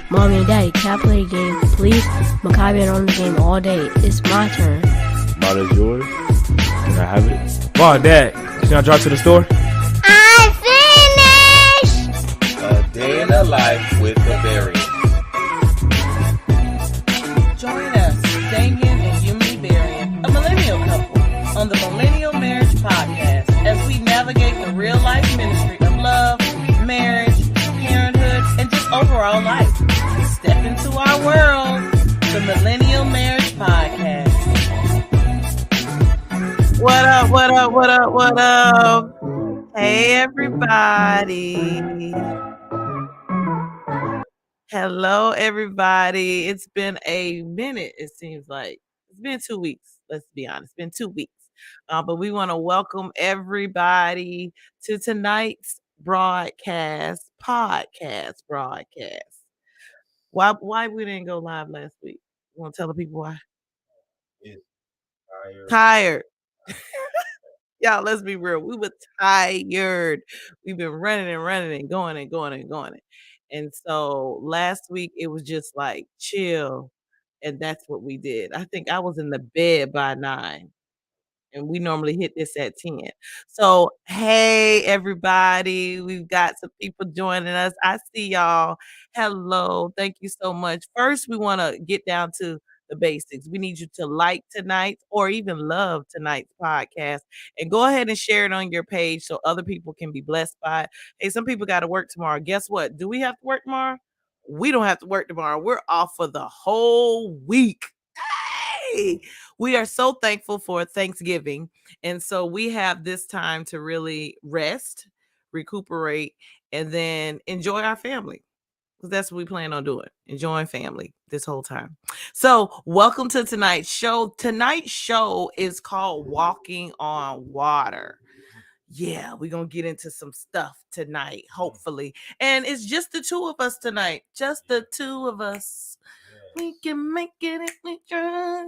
Mommy and Daddy, can I play a game, please? Makai been on the game all day. It's my turn. Ball is yours. Can I have it? Mom, Dad, can I drive to the store? I finished! A day in the life with the Berry. Join us, Damian and Youmone Berry, a millennial couple, on the Millennial Marriage Podcast as we navigate the real life ministry of love, marriage, parenthood, and just overall life. Step into our world, the Millennial Marriage Podcast. What up, what up, what up, what up? Hey, everybody. Hello, everybody. It's been a minute, it seems like. It's been 2 weeks. Let's be honest. It's been 2 weeks. But we want to welcome everybody to tonight's podcast. Why we didn't go live last week? You want to tell the people why? Tired. Y'all, let's be real. We were tired. We've been running and going. And so last week it was just like chill. And that's what we did. I think I was in the bed by 9. And we normally hit this at 10. So, hey, everybody. We've got some people joining us. I see y'all. Hello. Thank you so much. First, we want to get down to the basics. We need you to like tonight or even love tonight's podcast and go ahead and share it on your page so other people can be blessed by it. Hey, some people got to work tomorrow. Guess what? Do we have to work tomorrow? We don't have to work tomorrow. We're off for the whole week. Hey, we are so thankful for Thanksgiving. And so we have this time to really rest, recuperate, and then enjoy our family. Because that's what we plan on doing, enjoying family this whole time. So welcome to tonight's show. Tonight's show is called Walking on Water. Yeah, we're going to get into some stuff tonight, hopefully. And it's just the two of us tonight. Just the two of us. We can make it if we try.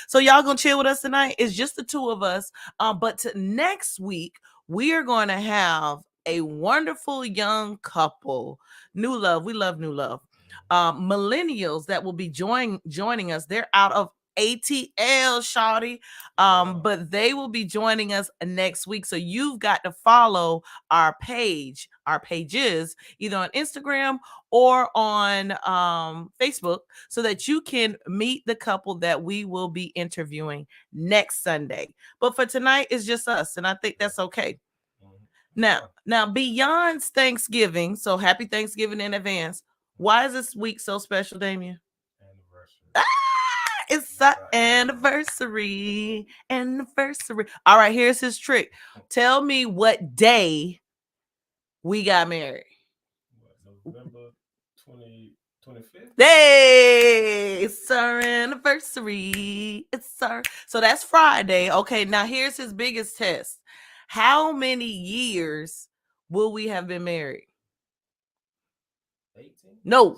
So y'all gonna chill with us tonight? It's just the two of us. But next week we are going to have a wonderful young couple. New love. We love new love. Millennials that will be joining us. They're out of ATL, shawty. But they will be joining us next week. So you've got to follow our pages, either on Instagram or on Facebook, so that you can meet the couple that we will be interviewing next Sunday. But for tonight, it's just us, and I think that's okay. Now, beyond Thanksgiving, so happy Thanksgiving in advance. Why is this week so special, Damian? It's our anniversary. All right, here's his trick. Tell me what day we got married. November 25th. Hey, it's our anniversary. So that's Friday. Okay, now here's his biggest test. How many years will we have been married? 18? No.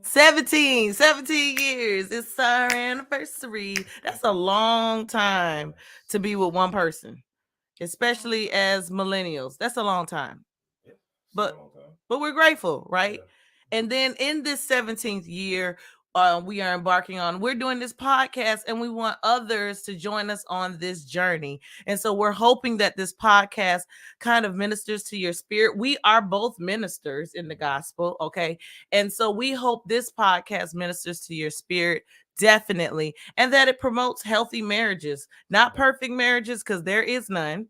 17? 17 years. It's our anniversary. That's a long time to be with one person, especially as millennials. That's a long time. But we're grateful, right? Yeah. And then in this 17th year, we are embarking on, we're doing this podcast and we want others to join us on this journey. And so we're hoping that this podcast kind of ministers to your spirit. We are both ministers in the gospel, okay? And so we hope this podcast ministers to your spirit, definitely, and that it promotes healthy marriages, not perfect marriages, because there is none.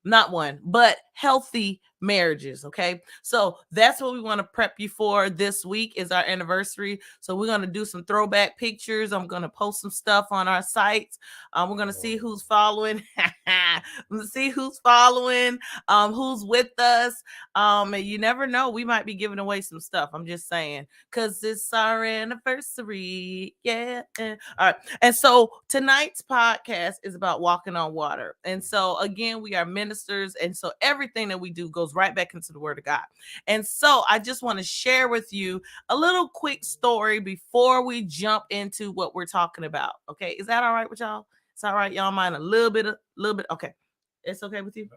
Not one, but healthy marriages. Okay. So that's what we want to prep you for this week is our anniversary. So we're going to do some throwback pictures. I'm going to post some stuff on our sites. We're going to see who's following. Who's with us. And you never know. We might be giving away some stuff. I'm just saying, because it's our anniversary. Yeah. All right. And so tonight's podcast is about walking on water. And so again, we are ministers. And so everything that we do goes right back into the word of God. And so I just want to share with you a little quick story before we jump into what we're talking about. Okay. Is that all right with y'all? It's all right. Y'all mind a little bit. Okay. It's okay with you?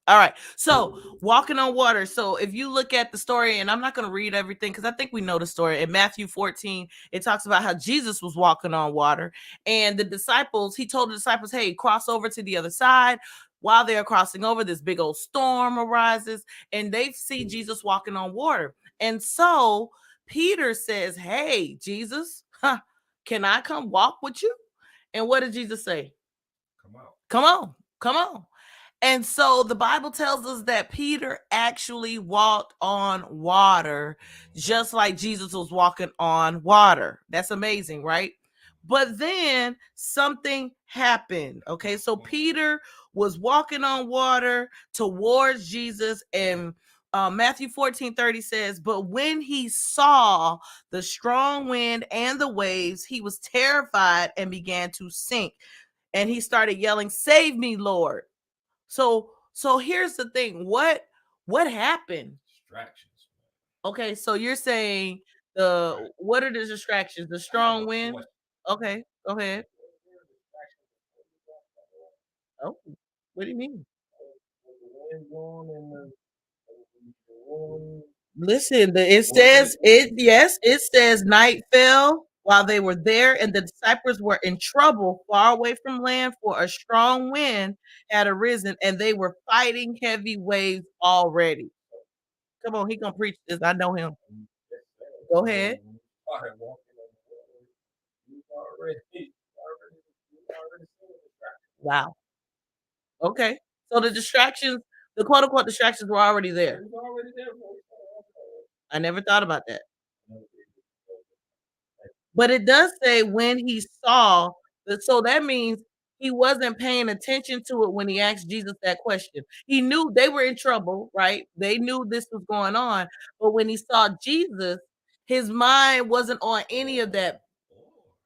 All right. So walking on water. So if you look at the story, and I'm not going to read everything because I think we know the story. In Matthew 14, it talks about how Jesus was walking on water. And the disciples, he told the disciples, hey, cross over to the other side. While they're crossing over, this big old storm arises, and they see Jesus walking on water. And so Peter says, hey, Jesus, can I come walk with you? And what did Jesus say? Come on. Come on. Come on. And so the Bible tells us that Peter actually walked on water, just like Jesus was walking on water. That's amazing, right? But then something happened. Okay, so Peter was walking on water towards Jesus, and Matthew 14:30 says, but when he saw the strong wind and the waves, he was terrified and began to sink. And he started yelling, save me, Lord. So here's the thing. What happened? Distractions. Okay, so you're saying what are the distractions? The strong wind? Okay, go ahead. Oh, what do you mean? Listen, it says night fell while they were there, and the disciples were in trouble far away from land, for a strong wind had arisen, and they were fighting heavy waves already. Come on, he gonna preach this. I know him. Go ahead. Wow. Okay. So the distractions, the quote unquote distractions were already there. I never thought about that. But it does say when he saw that, so that means he wasn't paying attention to it when he asked Jesus that question. He knew they were in trouble, right? They knew this was going on, but when he saw Jesus, his mind wasn't on any of that.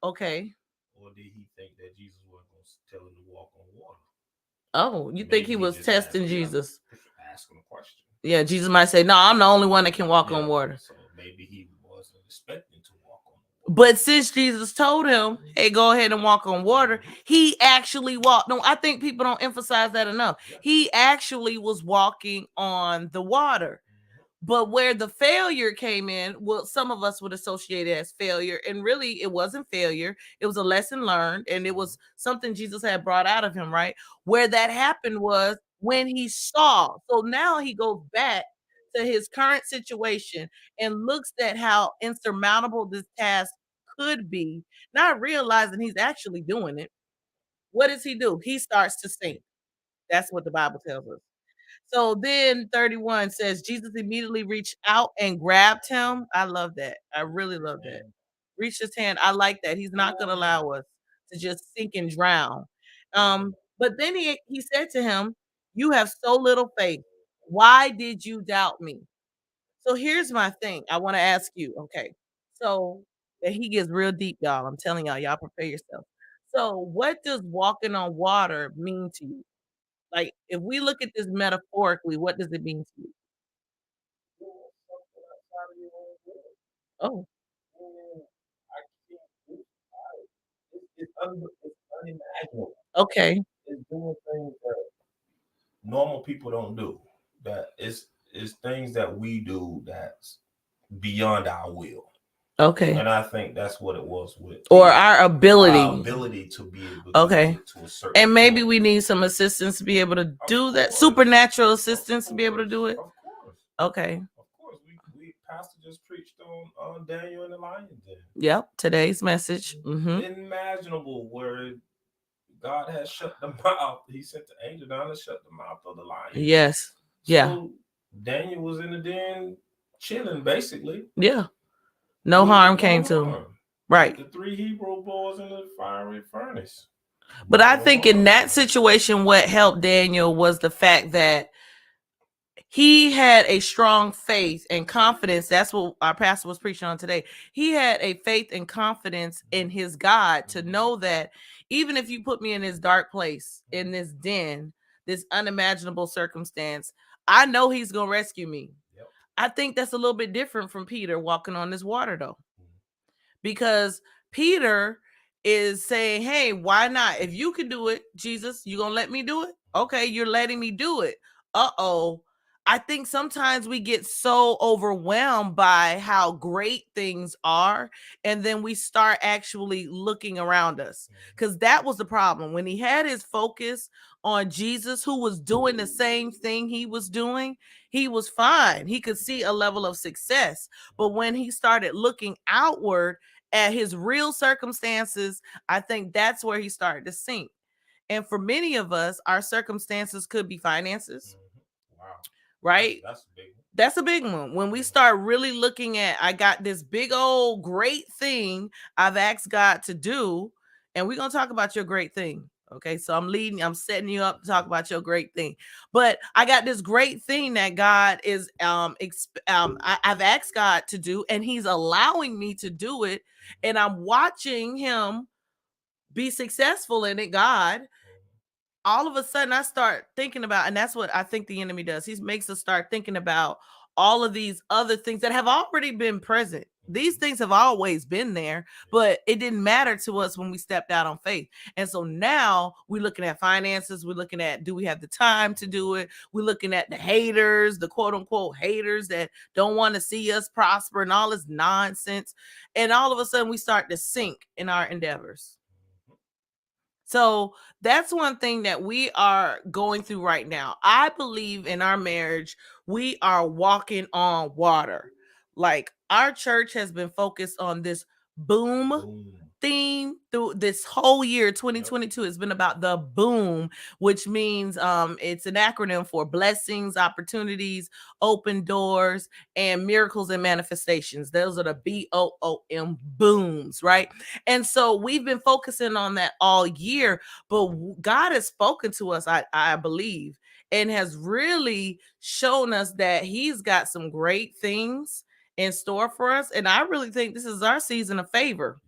Okay. Or did he think that Jesus was going to tell him to walk on water? Oh, you think he was testing Jesus? Asking a question. Yeah, Jesus might say, no, I'm the only one that can walk on water. So maybe he wasn't expecting to walk on water. But since Jesus told him, hey, go ahead and walk on water, he actually walked. No, I think people don't emphasize that enough. He actually was walking on the water. But where the failure came in, well, some of us would associate it as failure. And really, it wasn't failure. It was a lesson learned. And it was something Jesus had brought out of him, right? Where that happened was when he saw. So now he goes back to his current situation and looks at how insurmountable this task could be, not realizing he's actually doing it. What does he do? He starts to sink. That's what the Bible tells us. So then 31 says Jesus immediately reached out and grabbed him. I love that. I really love that. Reached his hand. I like that. He's not going to allow us to just sink and drown. But then he said to him, you have so little faith. Why did you doubt me? So here's my thing. I want to ask you, okay. So that he gets real deep, y'all. I'm telling y'all prepare yourself. So what does walking on water mean to you? Like, if we look at this metaphorically, what does it mean to you? Oh, okay. It's doing things that normal people don't do. That it's things that we do that's beyond our will. Okay. And I think that's what it was with or our ability to be able to get to a certain and maybe point. We need some assistance to be able to do that. Supernatural assistance to be able to do it. Of course. Okay. Of course. We pastor just preached on Daniel and the lion den. Yep. Today's message. Unimaginable where God has shut the mouth. He sent the angel down and shut the mouth of the lion. Yes. Yeah. So Daniel was in the den chilling, basically. Yeah. No harm came to him. Right. The 3 Hebrew boys in the fiery furnace. But I think in that situation, what helped Daniel was the fact that he had a strong faith and confidence. That's what our pastor was preaching on today. He had a faith and confidence in his God to know that even if you put me in this dark place, in this den, this unimaginable circumstance, I know he's going to rescue me. Yep. I think that's a little bit different from Peter walking on this water, though. Because Peter is saying, hey, why not? If you can do it, Jesus, you gonna let me do it? Okay, you're letting me do it. Uh-oh. I think sometimes we get so overwhelmed by how great things are, and then we start actually looking around us. Because that was the problem. When he had his focus on Jesus, who was doing the same thing he was doing, he was fine. He could see a level of success. But when he started looking outward at his real circumstances, I think that's where he started to sink. And for many of us, our circumstances could be finances. Wow. Right? That's a big one. That's a big one. When we start really looking at, I got this big old great thing I've asked God to do, and we're going to talk about your great thing. Okay, so I'm setting you up to talk about your great thing. But I got this great thing that God is I've asked God to do, and he's allowing me to do it, and I'm watching him be successful in it, God. All of a sudden I start thinking about, and that's what I think the enemy does. He makes us start thinking about all of these other things that have already been present. These things have always been there, but it didn't matter to us when we stepped out on faith. And so now we're looking at finances. We're looking at, do we have the time to do it? We're looking at the haters, the quote unquote haters that don't want to see us prosper and all this nonsense. And all of a sudden we start to sink in our endeavors. So that's one thing that we are going through right now. I believe in our marriage, we are walking on water. Like our church has been focused on this boom theme through this whole year. 2022 has been about the boom, which means it's an acronym for blessings, opportunities, open doors, and miracles and manifestations. Those are the BOOM booms, right? And so we've been focusing on that all year, but God has spoken to us, I believe, and has really shown us that he's got some great things in store for us. And I really think this is our season of favor.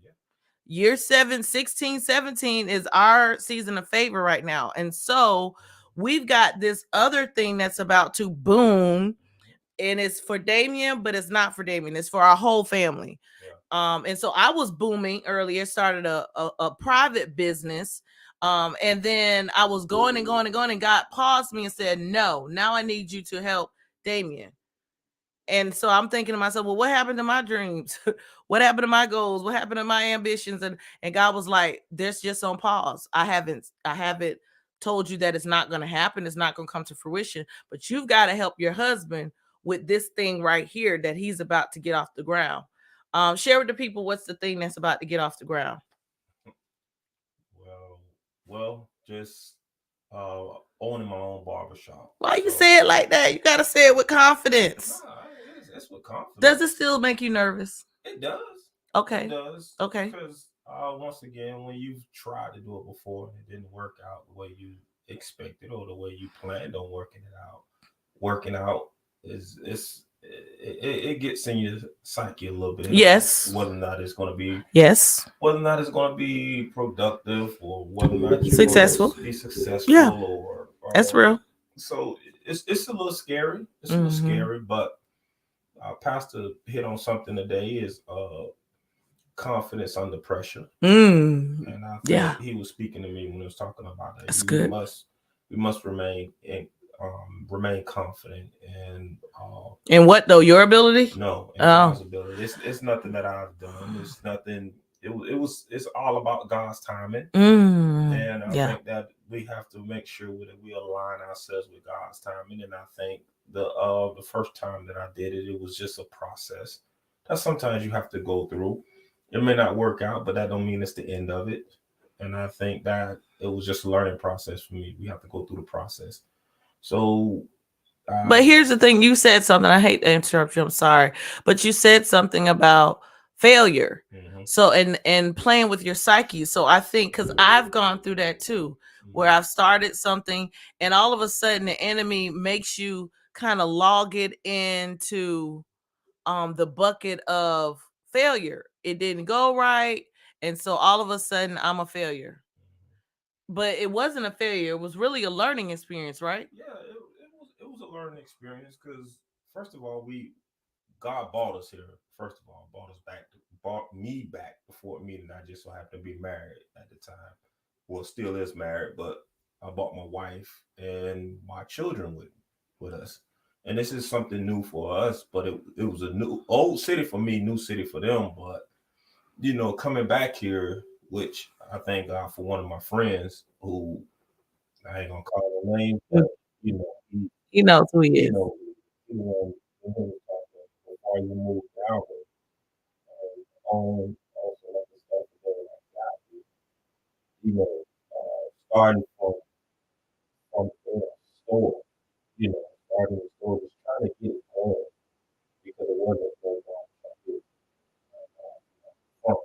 Year 16, 17 is our season of favor right now. And so we've got this other thing that's about to boom, and it's for Damian, but it's not for Damian. It's for our whole family. And so I was booming earlier, started a private business. And then I was going and going and going, and God paused me and said, no, now I need you to help Damian. And so I'm thinking to myself, well, what happened to my dreams? What happened to my goals? What happened to my ambitions? And God was like, this just on pause. I haven't told you that it's not going to happen. It's not going to come to fruition, but you've got to help your husband with this thing right here that he's about to get off the ground. Share with the people, what's the thing that's about to get off the ground? Well, just owning my own barbershop. Why you say it like that? You got to say it with confidence. Nah, it's with confidence. Does it still make you nervous? It does. Okay. It does. Okay. Because once again, when you've tried to do it before and it didn't work out the way you expected or the way you planned on working out it gets in your psyche a little bit. Yes. Whether or not it's going to be. Yes. Whether or not it's going to be productive, or whether or not you're successful. Be successful. Yeah. Or that's real. So it's a little scary. It's a little scary, but Pastor hit on something today is confidence under pressure. And I think he was speaking to me when he was talking about that. That's good. We must remain confident in what though? Your ability? No, in God's ability. It's nothing that I've done. It's nothing. It's all about God's timing. And I think that we have to make sure that we align ourselves with God's timing. And I think the first time that I did it, it was just a process that sometimes you have to go through. It may not work out, but that don't mean it's the end of it. And I think that it was just a learning process for me. We have to go through the process. So, but here's the thing. You said something. I hate to interrupt you. I'm sorry. But you said something about failure. So, and playing with your psyche. So I think, because I've gone through that too, where I've started something and all of a sudden the enemy makes you kind of log it into the bucket of failure. It didn't go right. And so all of a sudden I'm a failure. But it wasn't a failure. It was really a learning experience, right? Yeah, it was a learning experience because first of all, God brought us here. First of all, brought us brought me back before me, and I just so happened to be married at the time. Well, still is married, but I brought my wife and my children with us. And this is something new for us, but it was a new old city for me, new city for them. But coming back here, which I thank God for one of my friends who I ain't gonna call her name, but he knows who he is. Before you move down on also like the stuff like that, starting from the store, starting the store, just trying to get it going because it wasn't going on. From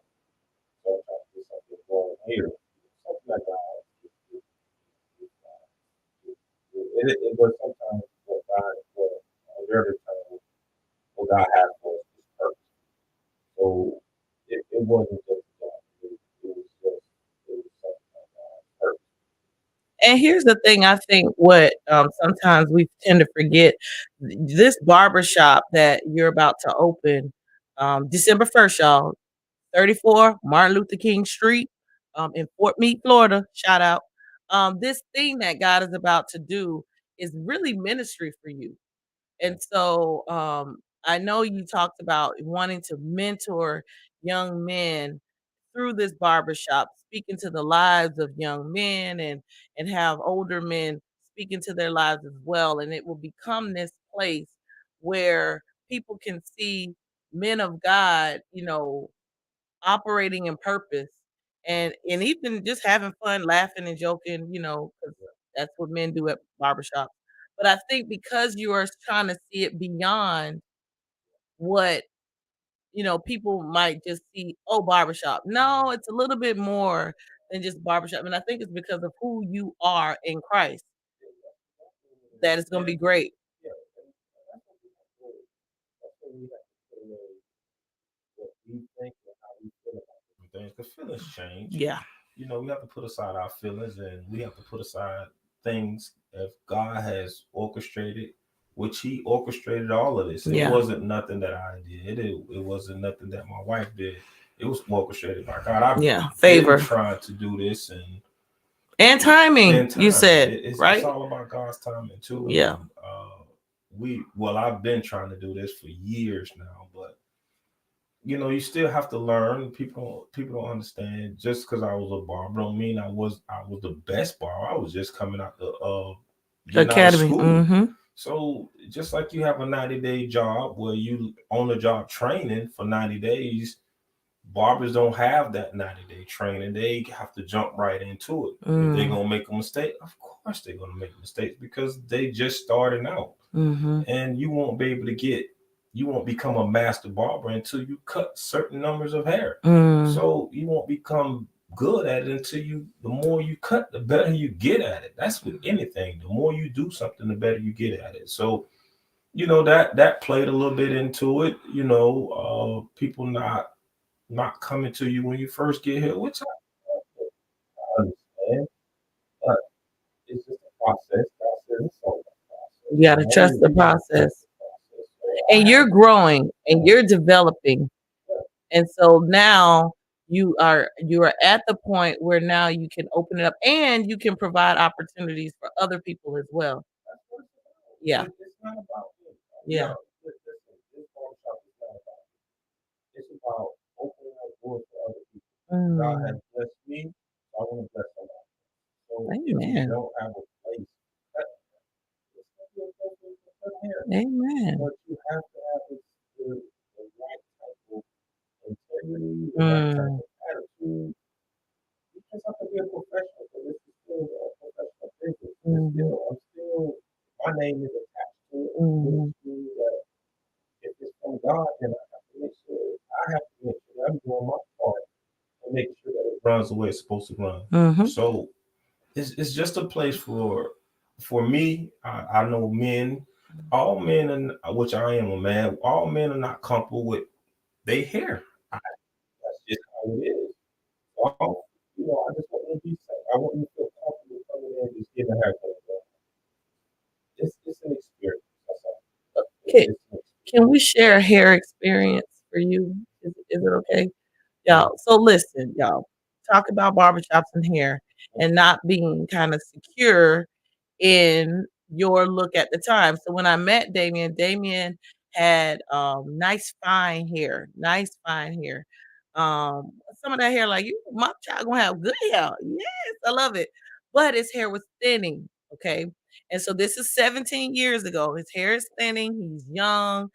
so I'm trying to get something going here, something like that. It was sometimes what God, every time what God has for us is perfect. So it wasn't just that. It was something like that. Perfect. And here's the thing, I think what sometimes we tend to forget, this barbershop that you're about to open, December 1st, y'all, 34 Martin Luther King Street, in Fort Meade, Florida. Shout out. This thing that God is about to do is really ministry for you. And so I know you talked about wanting to mentor young men through this barbershop, speaking to the lives of young men and have older men speak into their lives as well. And it will become this place where people can see men of God, operating in purpose and even just having fun, laughing and joking, 'cause that's what men do at barbershops. But I think because you are trying to see it beyond what, people might just see, "Oh, barbershop." No, it's a little bit more than just barbershop, and I think it's because of who you are in Christ that it's gonna be great. Yeah, and that's what we have to do. That's what we have to put away what we think and how we feel about different things. Because feelings change. Yeah. We have to put aside our feelings and we have to put aside things if God has orchestrated, which He orchestrated all of this. It Yeah. wasn't nothing that I did. It wasn't nothing that my wife did. It was orchestrated by God. I've Favor. been trying to do this And timing, and you time. said, It's right? all about God's timing too. Yeah. I've been trying to do this for years now, but you still have to learn. People don't understand. Just because I was a barber don't mean I was the best barber. I was just coming out the getting out of Academy. school. Mm-hmm. So just like you have a 90-day job where you on the job training for 90 days, barbers don't have that 90-day training. They have to jump right into it. If they're gonna make a mistake, of course they're gonna make mistakes because they just starting out. Mm-hmm. And you won't become a master barber until you cut certain numbers of hair. So you won't become good at it until the more you cut, the better you get at it. That's with anything. The more you do something, the better you get at it. So that played a little bit into it. People not coming to you when you first get here, which I understand, but it's just a process. You gotta trust the process. And you're growing and you're developing. And so now you are at the point where now you can open it up and you can provide opportunities for other people as well. Yeah. It's not about me. Yeah. This barbershop is not about me. It's about opening up doors for other people. God has Mm. blessed me. I want to bless somebody. So if Amen. you don't have a place, it's gonna be a place to cut hair. Amen. But you have to have the right type of integrity, the right type of attitude. You just have to be a professional. So this is still a professional business. My name is attached to it. Which means that if it's from God, then I have to make sure that I'm doing my part and making sure that it runs the way it's supposed to run. So it's just a place for me. I know men, all men, and which I am a man. All men are not comfortable with their hair. That's just how it is. So, I just want you to be safe. I want you to feel comfortable coming in and just getting a haircut. It's an experience. That's all. Okay. Can we share a hair experience for you? Is it okay? Okay, y'all. So listen, y'all. Talk about barbershops and hair, and not being kind of secure in your look at the time. So when I met Damian, Damian had nice fine hair, nice fine hair. Some of that hair, like you, my child gonna have good hair. Yes, I love it. But his hair was thinning. Okay. And so this is 17 years ago. His hair is thinning, he's young.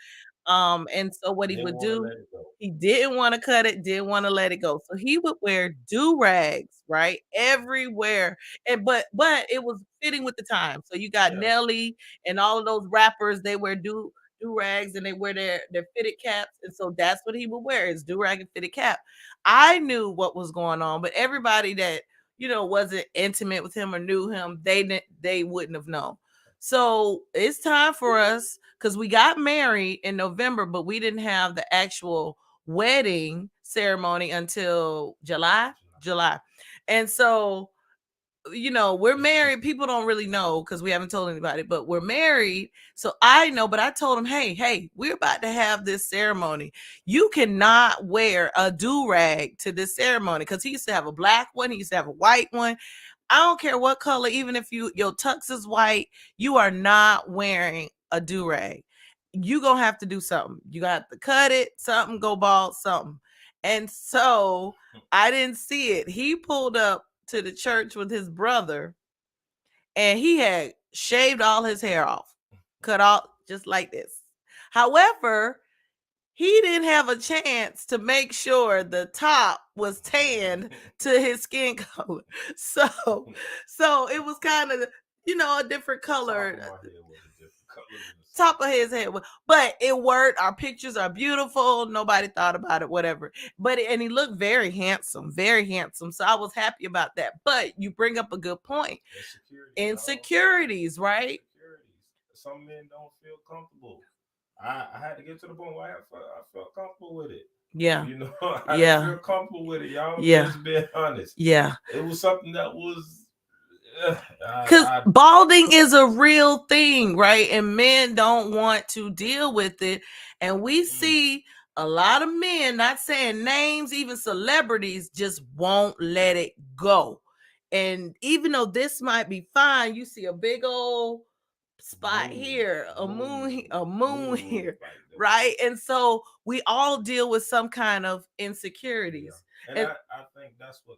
And so what he Didn't would want to do, let it go. he didn't want to cut it, didn't want to let it go. So he would wear do-rags, right? Everywhere. And but it was fitting with the time. So you got Yeah. Nelly and all of those rappers, they wear do-rags and they wear their fitted caps. And so that's what he would wear, his do-rag and fitted cap. I knew what was going on, but everybody that wasn't intimate with him or knew him, they wouldn't have known. So it's time for us because we got married in November, but we didn't have the actual wedding ceremony until July. And so, we're married. People don't really know because we haven't told anybody, but we're married. So I know, but I told him, hey, we're about to have this ceremony. You cannot wear a do-rag to this ceremony because he used to have a black one, he used to have a white one. I don't care what color, even if your tux is white, you are not wearing a do-rag. You gonna have to do something. You got to cut it, something, go bald, something. And so I didn't see it. He pulled up to the church with his brother, and he had shaved all his hair off, cut off just like this. However, he didn't have a chance to make sure the top was tanned to his skin color. So it was kind of, a different color. Top of his head, but it worked. Our pictures are beautiful. Nobody thought about it, whatever. And he looked very handsome, very handsome. So I was happy about that. But you bring up a good point. Insecurities, right? Some men don't feel comfortable. I had to get to the point where I felt comfortable with it. Yeah. I didn't feel comfortable with it, y'all. Yeah. Just being honest. Yeah. It was something that was because balding is a real thing, right? And men don't want to deal with it. And we see a lot of men, not saying names, even celebrities, just won't let it go. And even though this might be fine, you see a big old spot here, a moon here, right? And so we all deal with some kind of insecurities. Yeah. And I think that's what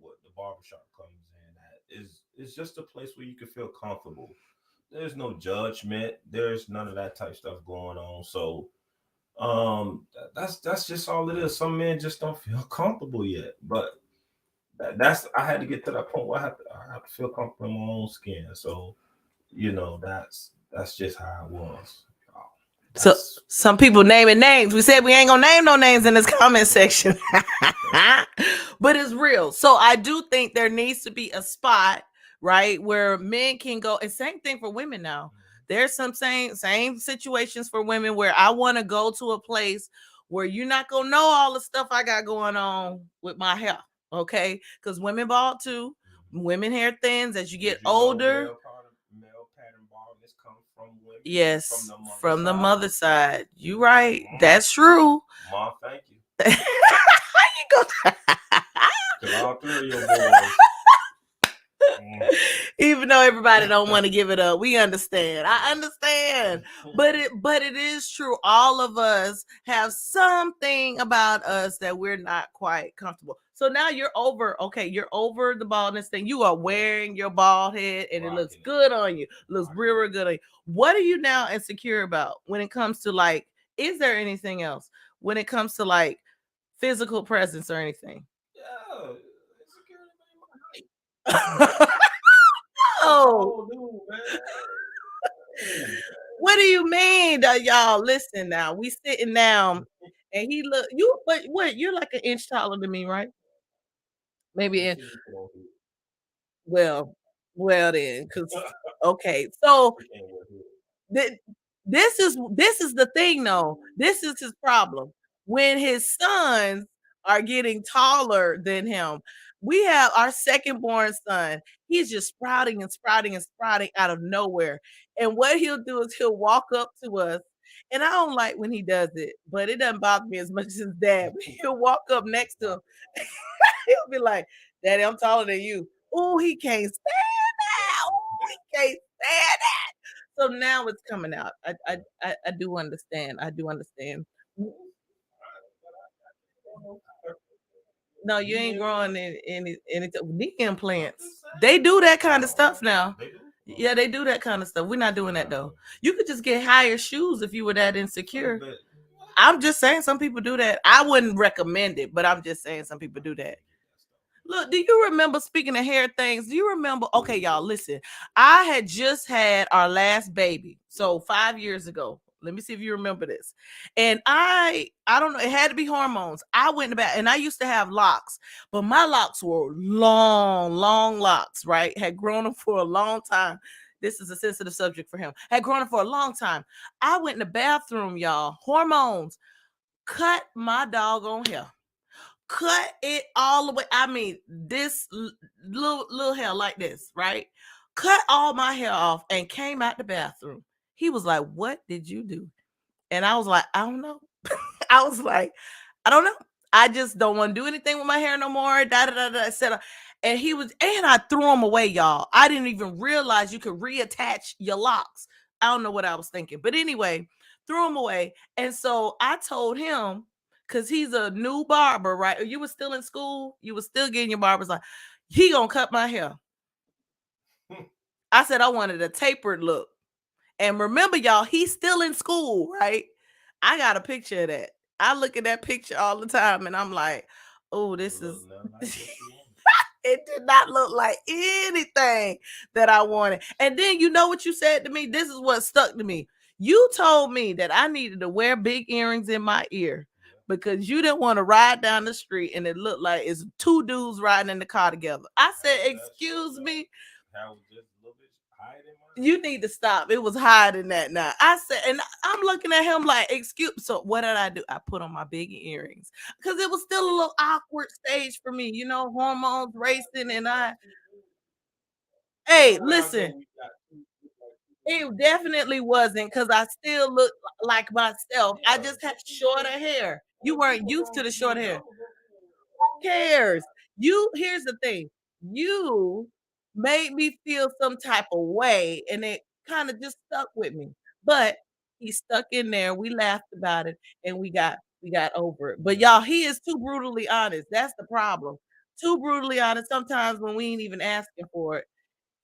the barbershop comes in at. It's just a place where you can feel comfortable. There's no judgment. There's none of that type stuff going on. So that's just all it is. Some men just don't feel comfortable yet. But that's I had to get to that point where I have to feel comfortable in my own skin. So that's just how it was. So some people naming names. We said we ain't gonna name no names in this comment section. But it's real. So I do think there needs to be a spot, right, where men can go. And same thing for women now. There's some same situations for women where I want to go to a place where you're not gonna know all the stuff I got going on with my hair. Okay, because women bald too. Women hair thins as you get older. Male pattern baldness comes from women. Yes, from the mother side. You right. That's true. Mom, thank you. You go. All three of your boys. Even though everybody don't want to give it up, we understand. I understand. But it is true. All of us have something about us that we're not quite comfortable. So now you're over the baldness thing. You are wearing your bald head and it looks good on you. It looks real good on you. What are you now insecure about when it comes to like, is there anything else when it comes to like physical presence or anything? Yeah. Oh, what do you mean, y'all? Listen now, we sitting down, and he look you. But what? You're like an inch taller than me, right? Maybe. Well, then, because okay. So this is the thing, though. This is his problem. When his sons are getting taller than him, we have our second born son. He's just sprouting and sprouting and sprouting out of nowhere. And what he'll do is he'll walk up to us And I don't like when he does it, but it doesn't bother me as much as his dad. He'll walk up next to him. He'll be like, Daddy, I'm taller than you. Oh, he can't stand that. Oh, he can't stand that. So now it's coming out. I do understand. I do understand. No, you ain't growing any knee implants. They do that kind of stuff now. Yeah, they do that kind of stuff. We're not doing that though. You could just get higher shoes if you were that insecure. I'm just saying some people do that. I wouldn't recommend it, but I'm just saying some people do that. Look, do you remember, speaking of hair things? Do you remember? Okay, y'all, listen. I had just had our last baby, so 5 years ago. Let me see if you remember this. And I don't know. It had to be hormones. I went back, and I used to have locks, but my locks were long, long locks. Right, had grown them for a long time. This is a sensitive subject for him. Had grown them for a long time. I went in the bathroom, y'all. Hormones cut my doggone hair. Cut it all the way. I mean, this little hair like this, right? Cut all my hair off and came out the bathroom. He was like, "What did you do?" And I was like, "I don't know." I was like, "I don't know. I just don't want to do anything with my hair no more." Da da da da. Etc. And he was, and I threw them away, y'all. I didn't even realize you could reattach your locks. I don't know what I was thinking, but anyway, threw them away. And so I told him, because he's a new barber, right? You were still in school, you were still getting your barber's like, he gonna cut my hair. I said I wanted a tapered look. And remember, y'all, he's still in school, right? I got a picture of that. I look at that picture all the time and I'm like, oh, this is it did not look like anything that I wanted. And then you know what you said to me? This is what stuck to me. You told me that I needed to wear big earrings in my ear because you didn't want to ride down the street and it looked like it's two dudes riding in the car together. I said, excuse me. You need to stop. It was hiding that now. I said, and I'm looking at him like, excuse. So what did I do? I put on my big earrings because it was still a little awkward stage for me, hormones racing, and hey, listen, it definitely wasn't because I still look like myself. I just had shorter hair. You weren't used to the short hair. Who cares? Here's the thing. You made me feel some type of way, and it kind of just stuck with me. But he stuck in there. We laughed about it, and we got over it. But y'all, he is too brutally honest. That's the problem. Too brutally honest. Sometimes when we ain't even asking for it,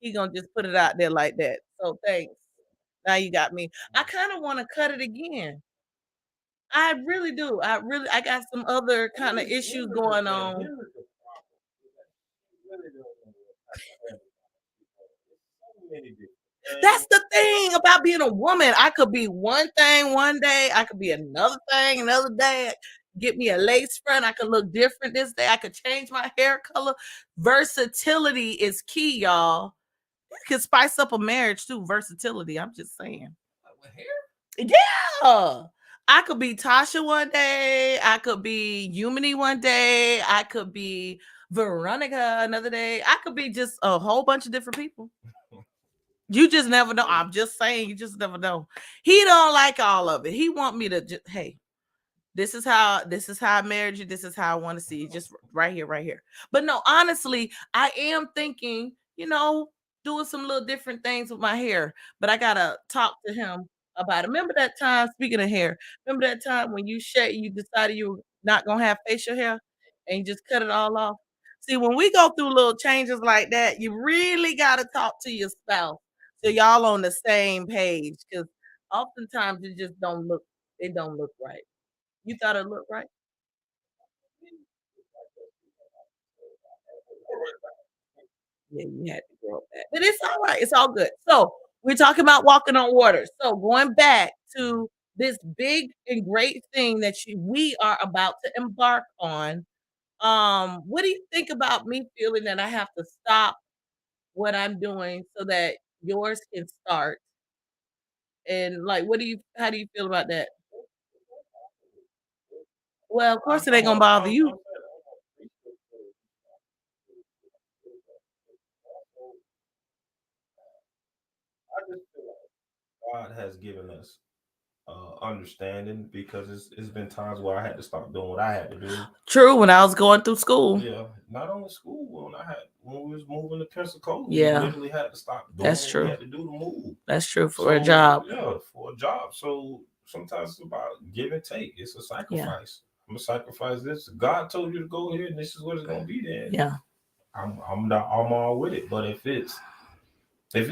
he gonna just put it out there like that. So thanks. Now you got me. I kind of want to cut it again. I really do. I got some other kind of issues going on. That's the thing about being a woman. I could be one thing one day, I could be another thing another day. Get me a lace front, I could look different this day. I could change my hair color. Versatility is key, y'all. You can spice up a marriage too. Versatility. I'm just saying. Yeah. I could be Tasha one day. I could be Youmone one day. I could be Veronica another day. I could be just a whole bunch of different people. You just never know. I'm just saying, you just never know. He don't like all of it. He want me to just, hey, this is how I married you. This is how I want to see you. Just right here, right here. But no, honestly, I am thinking, doing some little different things with my hair. But I gotta talk to him about it. Remember that time, speaking of hair, remember that time when you decided you were not gonna have facial hair and you just cut it all off? See, when we go through little changes like that, you really gotta talk to your spouse so y'all on the same page. Because oftentimes it don't look right. You thought it looked right? Yeah, you had to grow up that. But it's all right. It's all good. So we're talking about walking on water. So going back to this big and great thing that we are about to embark on. What do you think about me feeling that I have to stop what I'm doing so that yours can start? And like, how do you feel about that? Well, of course it ain't gonna bother you. God has given us understanding, because it's been times where I had to stop doing what I had to do. True, when I was going through school. Yeah, not only school, when we was moving to Pensacola, Yeah. we literally had to stop doing That's what true. we had to do to move. That's true, for a job. Yeah, for a job. So sometimes it's about give and take. It's a sacrifice. I'm gonna sacrifice this. God told you to go here, and this is what it's gonna be. Then Yeah. I'm all with it. But if it's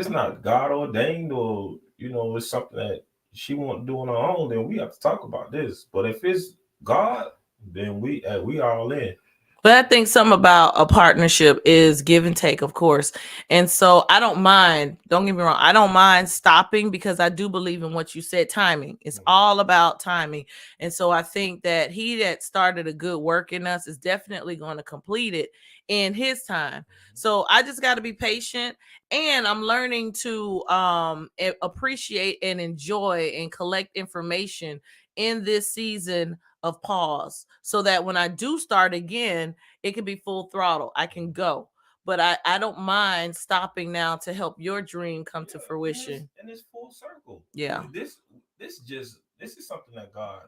not God ordained, or it's something that she won't do on her own, then we have to talk about this. But if it's God, then we all in. But I think something about a partnership is give and take, of course. And so I don't mind, don't get me wrong, I don't mind stopping, because I do believe in what you said, timing. It's all about timing. And so I think that he that started a good work in us is definitely going to complete it in his time. So I just got to be patient, and I'm learning to appreciate and enjoy and collect information in this season of pause, so that when I do start again, it can be full throttle. I can go. But I don't mind stopping now to help your dream come to fruition. And it's full circle. Yeah. This is something that God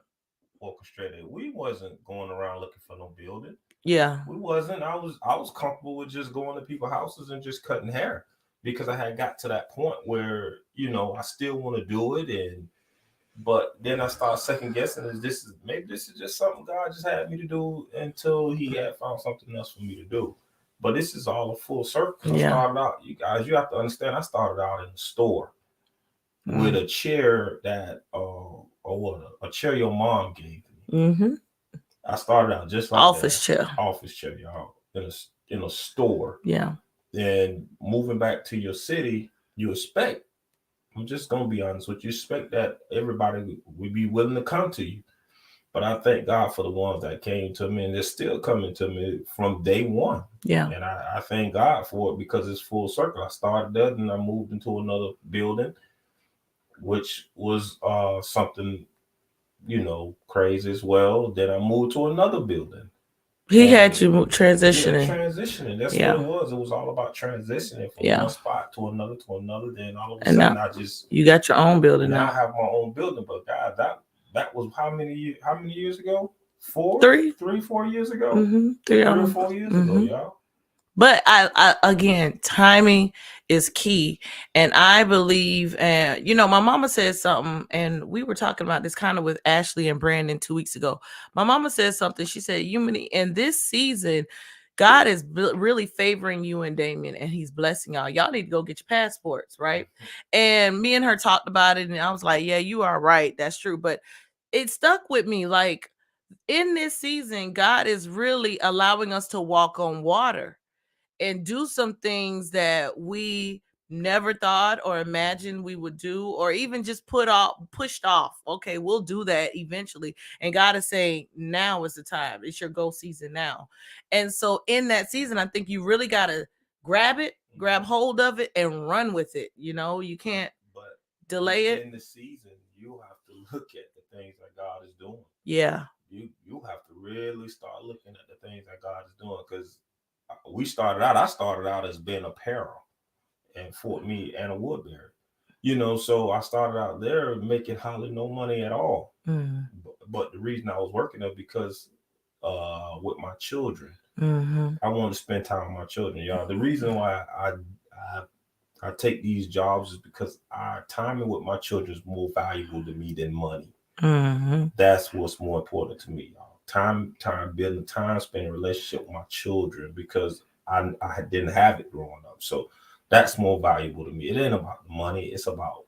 orchestrated. We wasn't going around looking for no building. Yeah. We wasn't. I was comfortable with just going to people's houses and just cutting hair, because I had got to that point where I still want to do it, but then I started second guessing. This is just something God just had me to do until He had found something else for me to do. But this is all a full circle. I started out, you guys, you have to understand, I started out in a store with a chair that a chair your mom gave me. I started out just like office chair, y'all, in a store. Yeah. Then moving back to your city, you expect, I'm just gonna be honest with you, expect that everybody would be willing to come to you. But I thank God for the ones that came to me, and they're still coming to me from day one. Yeah. And I thank God for it, because it's full circle. I started that, and I moved into another building, which was something crazy as well. Then I moved to another building. He had you transitioning. Yeah, transitioning. That's what it was. It was all about transitioning from one spot to another. Then all of a sudden, you got your own building now. I have my own building. But God, that was how many years ago? 4 years ago. 3 or 4 years ago, y'all. But I again, timing is key. And I believe, my mama said something, and we were talking about this kind of with Ashley and Brandon 2 weeks ago. My mama said something. She said, in this season, God is really favoring you and Damian, and He's blessing y'all. Y'all need to go get your passports, right? And me and her talked about it, and I was like, yeah, you are right. That's true. But it stuck with me. Like, in this season, God is really allowing us to walk on water and do some things that we never thought or imagined we would do, or even just pushed off. Okay, we'll do that eventually. And God is saying, now is the time. It's your go season now. And so in that season, I think you really got to grab hold of it and run with it. You can't delay it. In the season, you have to look at the things that God is doing. Yeah. You have to really start looking at the things that God is doing, because I started out as being apparel in Fort Meade and a Woodbury. So I started out there making hardly no money at all. But the reason I was working there, because with my children, I want to spend time with my children, y'all. The reason why I take these jobs is because time with my children is more valuable to me than money. That's what's more important to me, y'all. Time building time, spending a relationship with my children, because I didn't have it growing up. So that's more valuable to me. It ain't about the money. It's about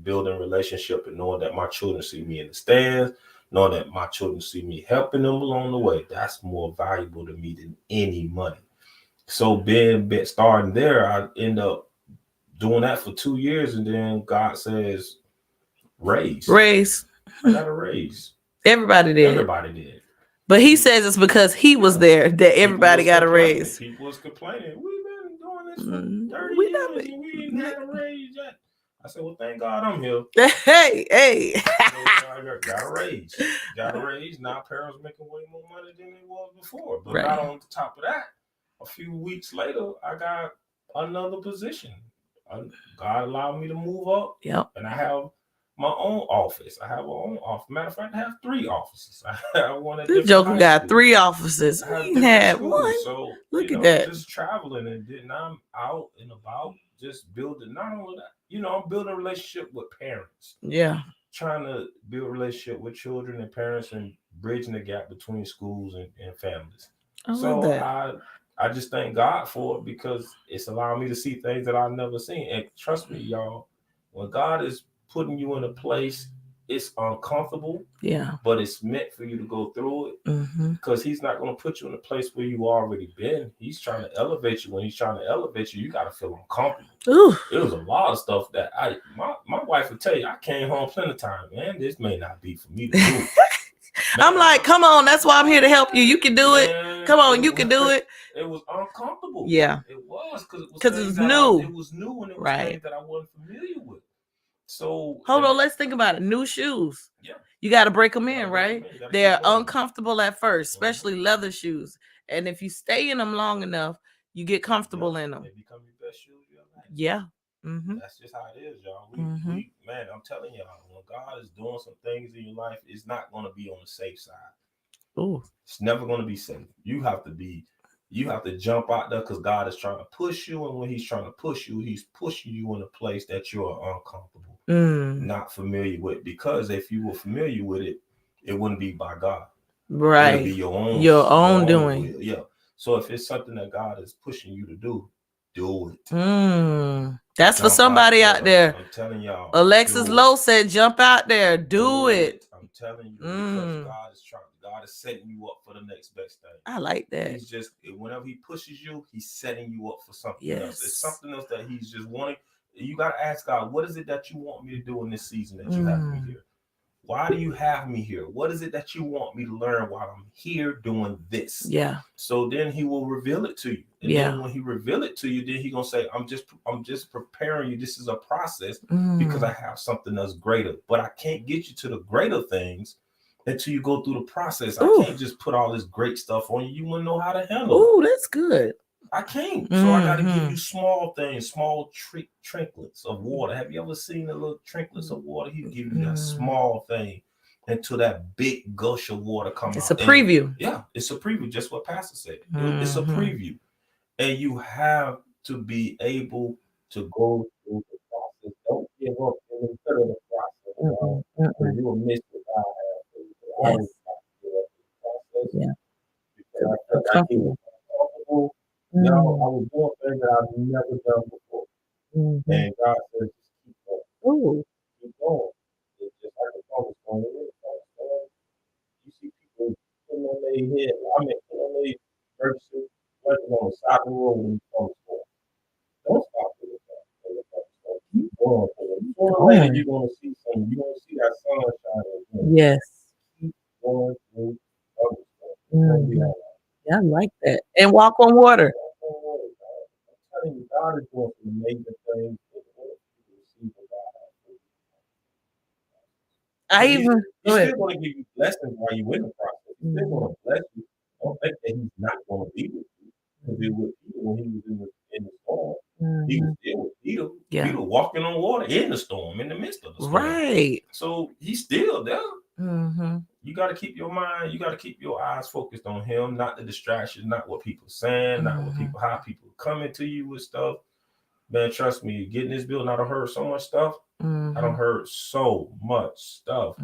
building relationship and knowing that my children see me in the stands, knowing that my children see me helping them along the way. That's more valuable to me than any money. So starting there, I end up doing that for 2 years, and then God says, raise. I got a raise. Everybody did. But He says it's because He was there that everybody got a raise. People was complaining. We've been doing this for 30 years and we ain't had a raise yet. I said, well, thank God I'm here. Hey. So got a raise. Now parents making way more money than they was before. But not on the top of that, a few weeks later, I got another position. God allowed me to move up. Yep. And I have my own office. I have my own office. Matter of fact, I have 3 offices. I have one at This different Joker high got schools. 3 offices. I have He different had schools. one. So, Look at that. just traveling, and then I'm out and about, just building. Not only that, I'm building a relationship with parents. Yeah. Trying to build a relationship with children and parents, and bridging the gap between schools and families. I love that. I just thank God for it, because it's allowing me to see things that I've never seen. And trust me, y'all, when God is putting you in a place, it's uncomfortable. Yeah. But it's meant for you to go through it, because He's not going to put you in a place where you already been. He's trying to elevate you. When He's trying to elevate you, you got to feel uncomfortable. Ooh. It was a lot of stuff that my wife would tell you. I came home plenty of time, man. This may not be for me to do. I'm like, come on, that's why I'm here to help you. You can do it. Come on, you can do it. It was uncomfortable. Yeah. It was, because it was new. It was new, and it was things that I wasn't familiar with. So hold on, let's think about it. New shoes. Yeah. You got to break them in, right? They're uncomfortable at first, especially leather shoes. And if you stay in them long enough, you get comfortable in them. They become your best shoes you ever had. Yeah. That's just how it is, y'all. We man, I'm telling y'all, when God is doing some things in your life, it's not going to be on the safe side. Oh, it's never going to be safe. You have to jump out there, because God is trying to push you, and when He's trying to push you, He's pushing you in a place that you're uncomfortable, not familiar with. Because if you were familiar with it, it wouldn't be by God, right? It would be your own doing. will. Yeah. So if it's something that God is pushing you to do it. That's for somebody out there. I'm telling y'all. Alexis Lowe said, "Jump out there, do it." I'm telling you, because God is setting you up for the next best thing. I like that. He's just, whenever He pushes you, He's setting you up for something else. It's something else that He's just wanting. You got to ask God, what is it that you want me to do in this season that you have me here? Why do you have me here? What is it that you want me to learn while I'm here doing this? Yeah. So then He will reveal it to you. And then when He reveal it to you, then He gonna say, I'm just preparing you. This is a process, because I have something that's greater. But I can't get you to the greater things until you go through the process. I can't just put all this great stuff on you. You wouldn't know how to handle it. Oh, that's good. I can't. So I got to give you small things, small trinklets of water. Have you ever seen the little trinklets of water? He give you that small thing until that big gush of water comes out. It's a preview. It's a preview. Just what Pastor said. It's a preview. And you have to be able to go through the process. Don't give up in the middle of the process. Because you will miss what God has for you. I always have to give up in the process. Yeah. Because I felt like it was uncomfortable. I was doing things that I've never done before. And God says, just keep going. Keep going. It's just like a promise going. You see people putting on their head. Putting on their emergency working on the side of the road when you come to school. Don't stop doing that. Keep going. Sooner or later, you're going to see something. You're going to see that sunshine again. Yes. Keep going through other stuff. Yeah, I like that. And walk on water. I'm telling you, God is doing some amazing things. He's still going to give you blessings while you're in the process. He's still going to bless you. Don't think that He's not going to be with you. Because he was when he was in the storm. He was still with Peter. Peter walking on water in the storm, in the midst of the storm. Right. So He's still there. You got to keep your mind, you got to keep your eyes focused on Him, not the distractions, not what people are saying, not what how people coming to you with stuff. Man, trust me, getting this building, I done heard so much stuff. I done heard so much stuff.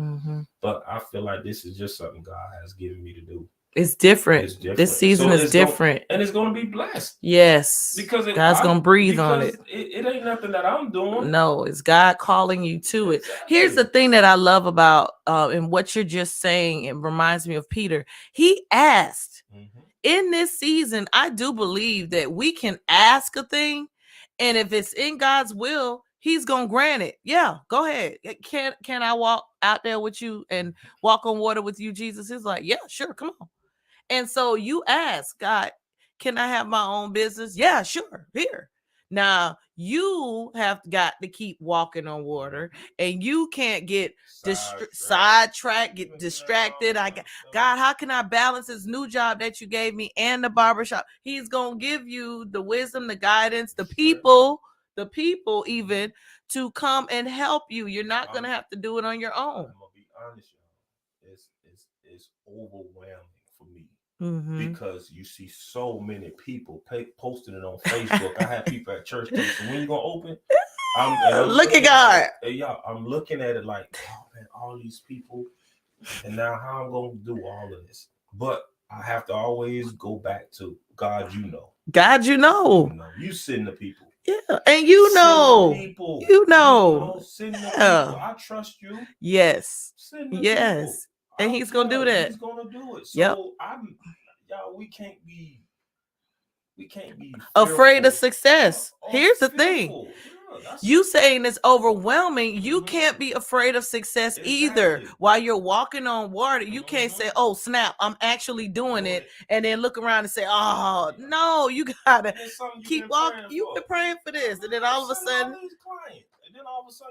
But I feel like this is just something God has given me to do. It's different. This season is different. And it's going to be blessed. Yes. Because God's going to breathe on it. It ain't nothing that I'm doing. No, it's God calling you to it. Here's the thing that I love about and what you're just saying. It reminds me of Peter. He asked in this season. I do believe that we can ask a thing. And if it's in God's will, He's going to grant it. Yeah, go ahead. Can I walk out there with you and walk on water with you, Jesus? He's like, yeah, sure. Come on. And so you ask God, can I have my own business? Yeah, sure. Here. Now you have got to keep walking on water, and you can't get sidetracked, get distracted. God, how can I balance this new job that you gave me and the barbershop? He's going to give you the wisdom, the guidance, the people the people even to come and help you. You're not going to have to do it on your own. I'm gonna be honest, y'all. It's overwhelming for me. Because you see so many people posting it on Facebook. I had people at church too. So when you gonna open? I'm look at God. Y'all, I'm looking at it like, oh man, all these people, and now how I'm gonna do all of this? But I have to always go back to God. God, you send the people. Yeah, and people. Send the people. I trust you. Yes. Send the people. And he's gonna do that. He's gonna do it. So y'all, we can't be afraid of success. Here's the thing. You saying it's overwhelming. You can't be afraid of success either. While you're walking on water, you can't say, oh snap, I'm actually doing it, and then look around and say, oh no, you gotta keep walking. You've been praying for this, and then all of a sudden,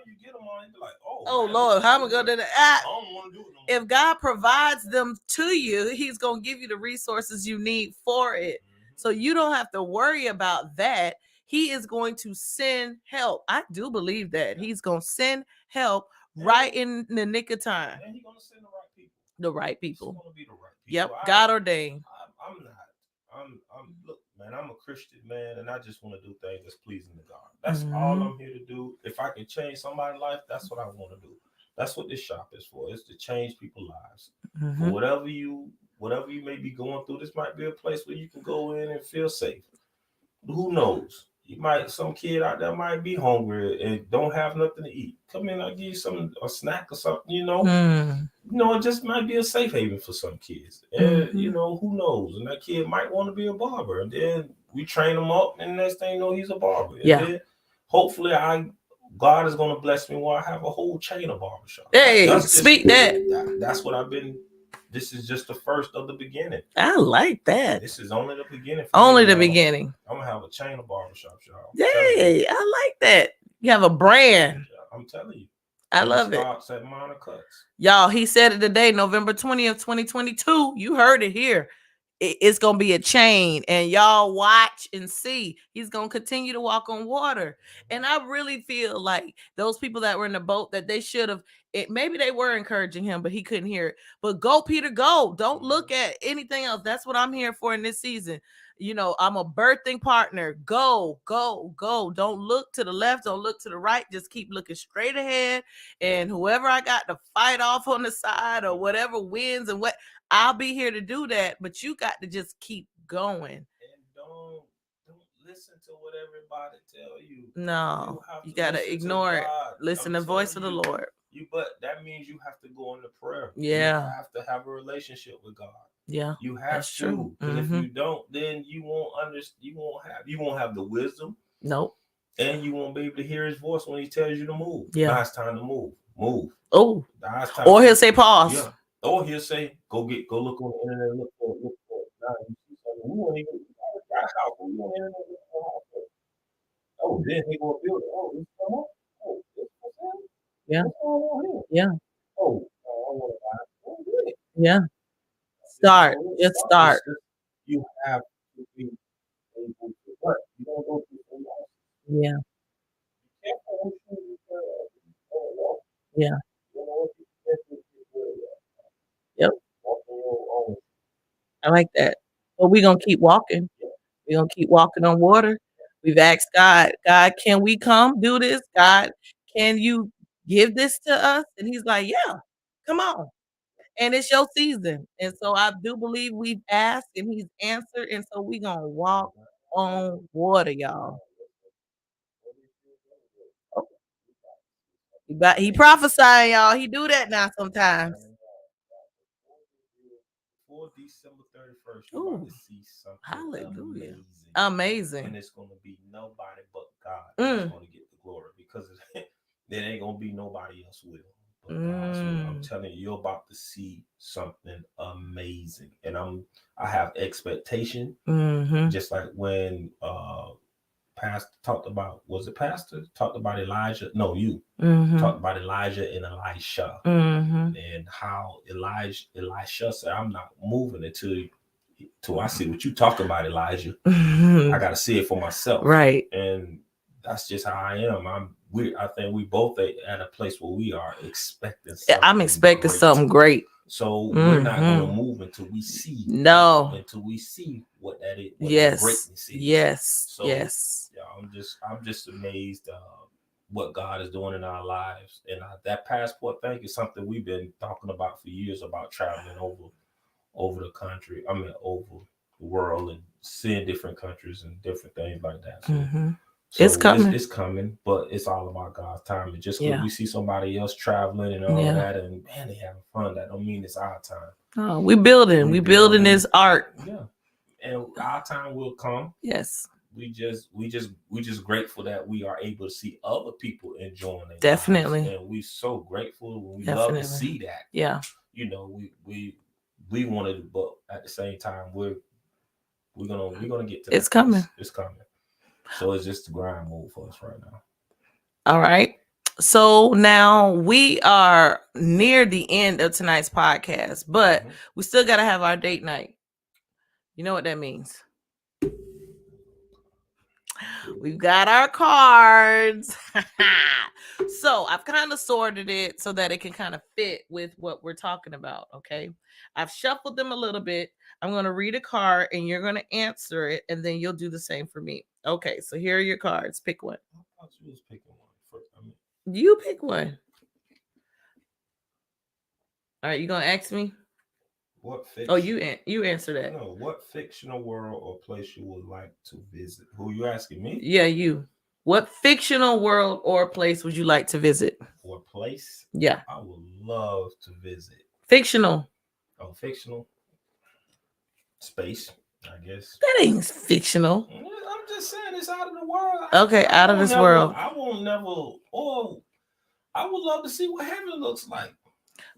you get them on and be like, oh Lord, how am I gonna do that? I don't want to do it no more. If God provides them to you, he's gonna give you the resources you need for it. So you don't have to worry about that. He is going to send help. I do believe that. He's going to send help right in the nick of time. And he's going to send the right people. The right people. It's going to be the right people. Yep, God ordained. Look, man, I'm a Christian man, and I just want to do things that's pleasing to God. That's all I'm here to do. If I can change somebody's life, that's what I want to do. That's what this shop is for. It's to change people's lives. For whatever you may be going through, this might be a place where you can go in and feel safe. Who knows? Some kid out there might be hungry and don't have nothing to eat. Come in, I'll give you a snack or something, it just might be a safe haven for some kids. And who knows? And that kid might want to be a barber. And then we train him up, and next thing you know, he's a barber. And then hopefully God is gonna bless me where I have a whole chain of barbershops. Hey, that's what I've been. This is just the first of the beginning. I like that. This is only the beginning. Beginning. I'm gonna have a chain of barbershops, y'all. Hey, I like that. You have a brand. I'm telling you. I love it. At Minor Cuts. Y'all, he said it today, November 20th, 2022. You heard it here. It's going to be a chain, and y'all watch and see. He's going to continue to walk on water. And I really feel like those people that were in the boat, that they should have, maybe they were encouraging him, but he couldn't hear it. But go, Peter, go. Don't look at anything else. That's what I'm here for in this season. I'm a birthing partner. Go, go, go. Don't look to the left. Don't look to the right. Just keep looking straight ahead. And whoever I got to fight off on the side or whatever wins and what, I'll be here to do that. But you got to just keep going. And don't listen to what everybody tell you. No, you got to ignore it. Listen to the voice of the Lord. But that means you have to go into prayer. Yeah. You have to have a relationship with God. Yeah, you have to. Because if you don't, then you won't understand. You won't have the wisdom. Nope. And you won't be able to hear his voice when he tells you to move. Yeah. Now it's time to move. Move. Oh. Or he'll say pause. Yeah. Or he'll say, go look on the internet, look for it. Now you see something. We won't even got a house. We won't even know how to. Oh, then he gonna build it. Oh, it's come up. Oh, it's for sale. Yeah. What's going on here? Yeah. Oh, I want to buy it. Oh, good. Yeah. Start. Just start. You have to be able to work. You don't go through so much. Yeah. Yeah. Yep. I like that. But we're going to keep walking. We're going to keep walking on water. We've asked God, can we come do this? God, can you give this to us? And he's like, yeah, come on. And it's your season. And so I do believe we've asked and he's answered. And so we're going to walk on water, y'all. He prophesying, y'all. He do that now sometimes. Before December 31st, you're about to see something amazing. And it's going to be nobody but God that's going to get the glory, because there ain't going to be nobody else will. But God, so I'm telling you, you're about to see something amazing. And I have expectation, just like when Pastor talked about, was it Pastor? Talked about Elijah. No, you talked about Elijah and Elisha, and how Elisha said, I'm not moving until I see what you talking about, Elijah. I got to see it for myself. Right. And that's just how I am. I think we both at a place where we are expecting Yeah, something. I'm expecting great. something great. So we're not gonna move until we see what that is, what that greatness is. Yes. So yeah, I'm just amazed what God is doing in our lives. And that passport thing is something we've been talking about for years, about traveling over the country. I mean, over the world and seeing different countries and different things like that. So it's coming. It's coming, but it's all about God's time. And just because we see somebody else traveling and all that, and man, they having fun, that don't mean it's our time. Oh, we building this art. Yeah, and our time will come. Yes. We just grateful that we are able to see other people enjoying it. Definitely. And we so grateful. We love to see that. Yeah. You know, we wanted to, but at the same time, we're gonna get to that. It's coming. It's coming. So it's just the grind mode for us right now. All right. So now we are near the end of tonight's podcast, but we still got to have our date night. You know what that means? We've got our cards. So I've kind of sorted it so that it can kind of fit with what we're talking about. Okay. I've shuffled them a little bit. I'm going to read a card and you're going to answer it, and then you'll do the same for me. Okay. So here are your cards. Pick one. I thought you was picking one. You pick one. All right. You going to ask me? What fiction? Oh, you answer that. No, what fictional world or place you would like to visit? Who you asking me? Yeah, you. What fictional world or place would you like to visit? Or place? Yeah. I would love to visit. Fictional. Oh, fictional. Space, I guess. That ain't fictional. I'm just saying it's out of the world. Okay, out of this world. I won't never. Or I would love to see what heaven looks like.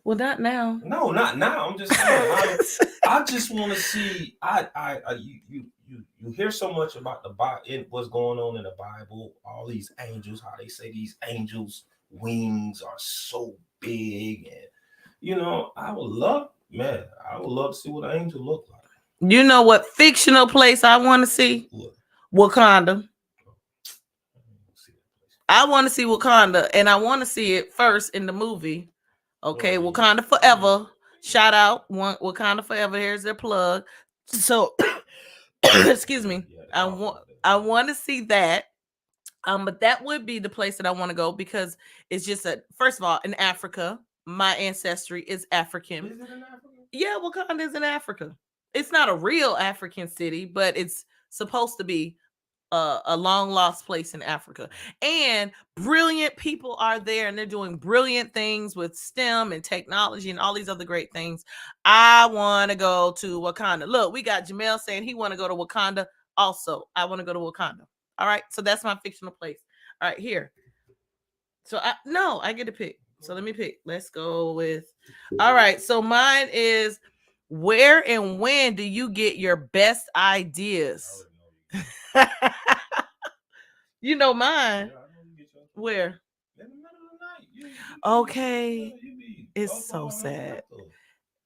Well, not now. No, not now. I'm just saying. I just want to see. You hear so much about the Bible, what's going on in the Bible. All these angels, how they say these angels' wings are so big, and I would love to see what an angel look like. You know what fictional place I want to see? What? Wakanda. I want to see Wakanda, and I want to see it first in the movie. Okay, Wakanda Forever. Shout out, Wakanda Forever. Here's their plug. So, excuse me. I want to see that. But that would be the place that I want to go, because it's just first of all, in Africa. My ancestry is African. Is it in Africa? Yeah, Wakanda is in Africa. It's not a real African city, but it's supposed to be a long lost place in Africa. And brilliant people are there, and they're doing brilliant things with STEM and technology and all these other great things. I want to go to Wakanda. Look, we got Jamel saying he want to go to Wakanda. Also, I want to go to Wakanda. All right, so that's my fictional place. All right, here. So I get to pick. So let me pick. Let's go with. All right, so mine is, where and when do you get your best ideas? You know mine. Where? In the middle of the night. Okay. It's so sad.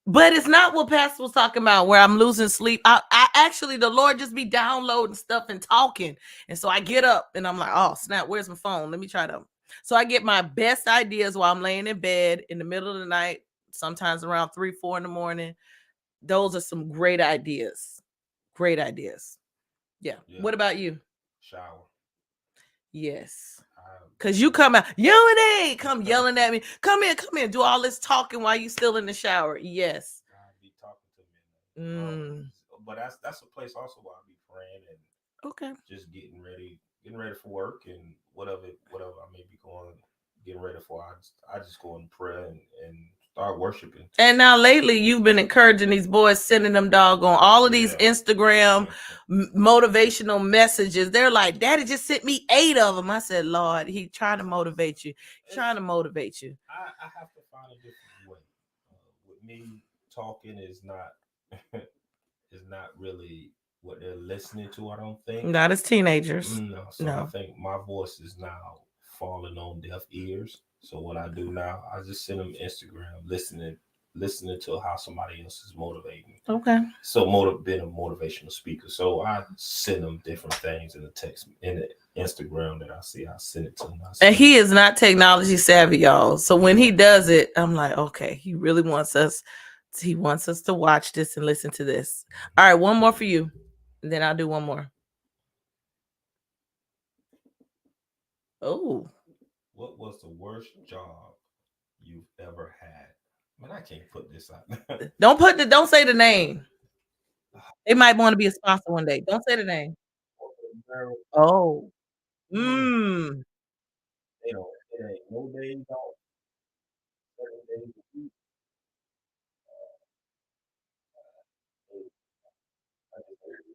But it's not what Pastor was talking about, where I'm losing sleep. I actually, the Lord just be downloading stuff and talking. And so I get up and I'm like, oh, snap, where's my phone? Let me try to. So I get my best ideas while I'm laying in bed in the middle of the night, sometimes around 3, 4 in the morning. Those are some great ideas. Great ideas. Yeah. What about you? Shower. Yes. Because you come out, Youmone, come yelling at me. Come here, do all this talking while you still in the shower. Yes. God be talking to me. But that's a place also where I be praying and just getting ready for work and whatever I may be getting ready for. I just go in prayer and start worshiping. And now lately, you've been encouraging these boys, sending them doggone all of these Instagram motivational messages. They're like, Daddy just sent me 8 of them. I said, Lord, he trying to motivate you. I have to find a different way. With me, talking is not really what they're listening to, I don't think. Not as teenagers. No. I think my voice is now falling on deaf ears. So what I do now, I just send them Instagram, listening to how somebody else is motivating. Okay. So being a motivational speaker. So I send them different things in the text in the Instagram that I see. I send it to them. And he is not technology savvy, y'all. So when he does it, I'm like, okay, he really wants us. He wants us to watch this and listen to this. All right, one more for you, and then I'll do one more. Oh, what was the worst job you've ever had? Man, I can't put this out. don't say the name. They might want to be a sponsor one day. Don't say the name. Oh. Mm. You know, it ain't no days off, 7 days a week.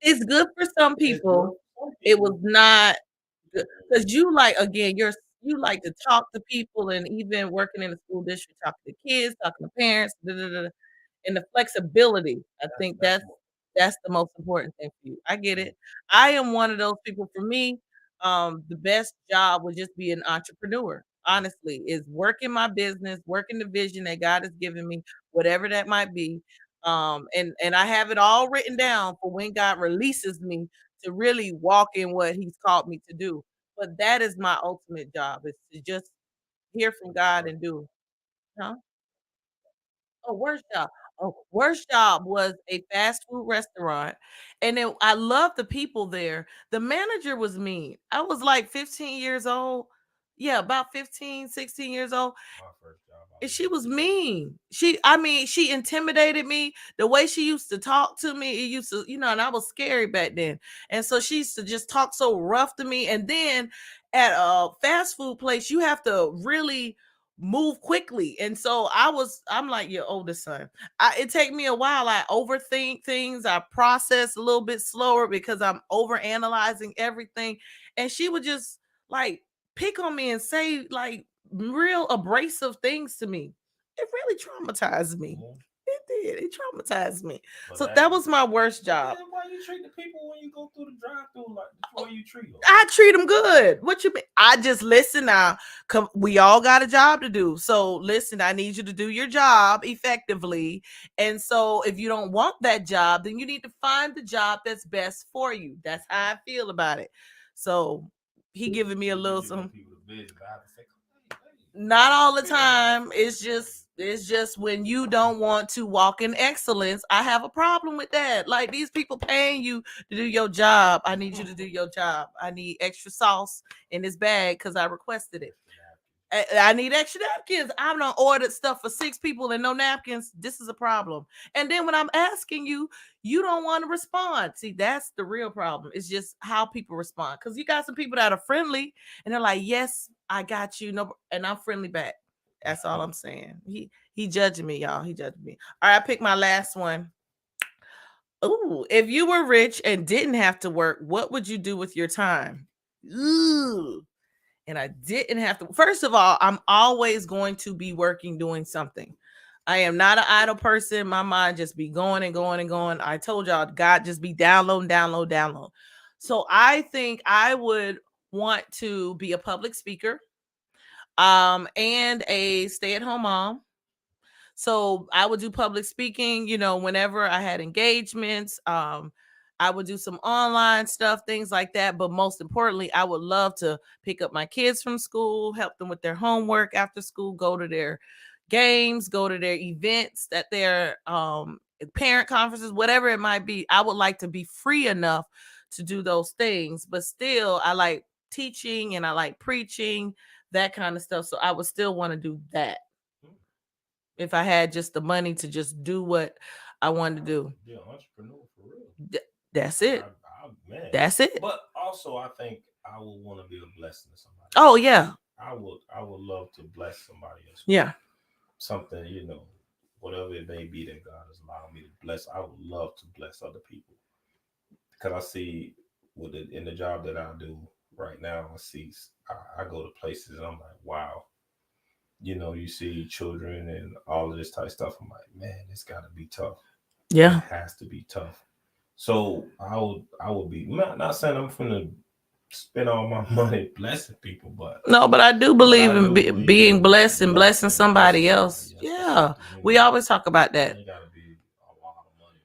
It's good for some It's good people. for some It was people. not because you like again, you like to talk to people and even working in the school district, talking to kids, talking to parents, da, da, da, da. And the flexibility. I think That's that's the most important thing for you. I get it. I am one of those people. For me, the best job would just be an entrepreneur. Honestly, is working my business, working the vision that God has given me, whatever that might be. And I have it all written down for when God releases me to really walk in what He's called me to do. But that is my ultimate job, is to just hear from God and do. Huh? Oh, worst job. Oh, worst job was a fast food restaurant, and then I love the people there. The manager was mean. I was like 15 years old. Yeah, about 15, 16 years old. my first job. And she was mean. I mean, she intimidated me. The way she used to talk to me, it used to, and I was scary back then. And so she used to just talk so rough to me. And then at a fast food place, you have to really move quickly. And so I'm like your oldest son. It take me a while. I overthink things. I process a little bit slower because I'm over analyzing everything. And she would just like pick on me and say like real abrasive things to me. It really traumatized me. Mhm. It did. It traumatized me. But So that was my worst job. then why you treat the people when you go through the drive-through like the way you treat them? I treat them good. What you mean? I just listen now. We all got a job to do. So listen, I need you to do your job effectively. And so if you don't want that job, then you need to find the job that's best for you. That's how I feel about it. So he giving me a little some. Not all the time. It's just when you don't want to walk in excellence. I have a problem with that. Like these people paying you to do your job. I need you to do your job. I need extra sauce in this bag because I requested it. I need extra napkins. I've not ordered stuff for 6 people and no napkins. This is a problem. And then when I'm asking you, you don't want to respond. See, that's the real problem. It's just how people respond. Because you got some people that are friendly and they're like, yes, I got you. No, and I'm friendly back. That's all I'm saying. He judging me, y'all. He judging me. All right, I picked my last one. Ooh, if you were rich and didn't have to work, what would you do with your time? Ooh. And I didn't have to. First of all, I'm always going to be working, doing something. I am not an idle person. My mind just be going and going and going. I told y'all, God just be download. So I think I would want to be a public speaker, and a stay-at-home mom. So I would do public speaking, whenever I had engagements. I would do some online stuff, things like that. But most importantly, I would love to pick up my kids from school, help them with their homework after school, go to their games, go to their events, that their parent conferences, whatever it might be. I would like to be free enough to do those things, but still I like teaching and I like preaching, that kind of stuff. So I would still want to do that if I had just the money to just do what I wanted to do. Yeah, entrepreneur for real. That's it. Man. That's it. But also, I think I would want to be a blessing to somebody. Oh yeah. I would love to bless somebody else. Yeah. Something, whatever it may be that God has allowed me to bless. I would love to bless other people because I see in the job that I do right now. I go to places and I'm like, wow. You see children and all of this type of stuff. I'm like, man, it's got to be tough. Yeah. It has to be tough. So I would be not saying I'm finna spend all my money blessing people, but no, but I do believe in believe being blessed and blessing blessing somebody else. Yes, Yeah, we always talk about that. It gotta be a lot of money,